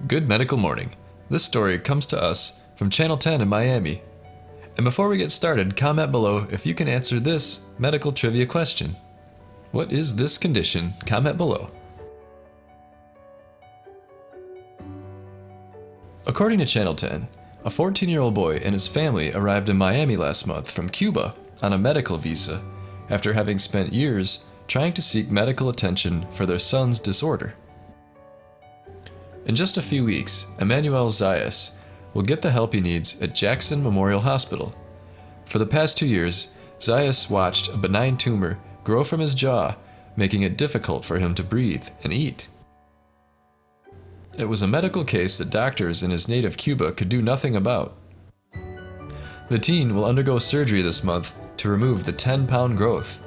Good medical morning. This story comes to us from Channel 10 in Miami. And before we get started, comment below if you can answer this medical trivia question. What is this condition? Comment below. According to Channel 10, a 14-year-old boy and his family arrived in Miami last month from Cuba on a medical visa after having spent years trying to seek medical attention for their son's disorder. In just a few weeks, Emanuel Zayas will get the help he needs at Jackson Memorial Hospital. For the past 2 years, Zayas watched a benign tumor grow from his jaw, making it difficult for him to breathe and eat. It was a medical case that doctors in his native Cuba could do nothing about. The teen will undergo surgery this month to remove the 10-pound growth,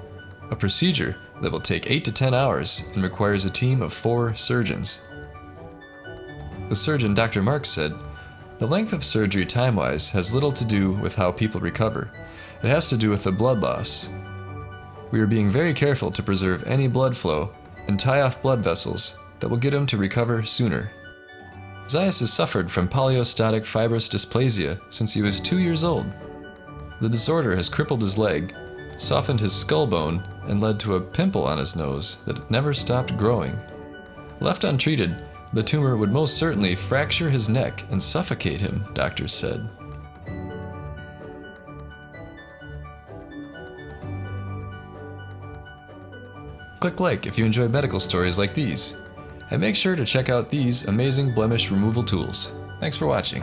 a procedure that will take 8 to 10 hours and requires a team of 4 surgeons. The surgeon, Dr. Marx, said, "The length of surgery time-wise has little to do with how people recover. It has to do with the blood loss. We are being very careful to preserve any blood flow and tie off blood vessels that will get him to recover sooner." Zayas has suffered from polyostotic fibrous dysplasia since he was 2 years old. The disorder has crippled his leg, softened his skull bone, and led to a pimple on his nose that never stopped growing. Left untreated, the tumor would most certainly fracture his neck and suffocate him, doctors said. Click like if you enjoy medical stories like these, and make sure to check out these amazing blemish removal tools. Thanks for watching.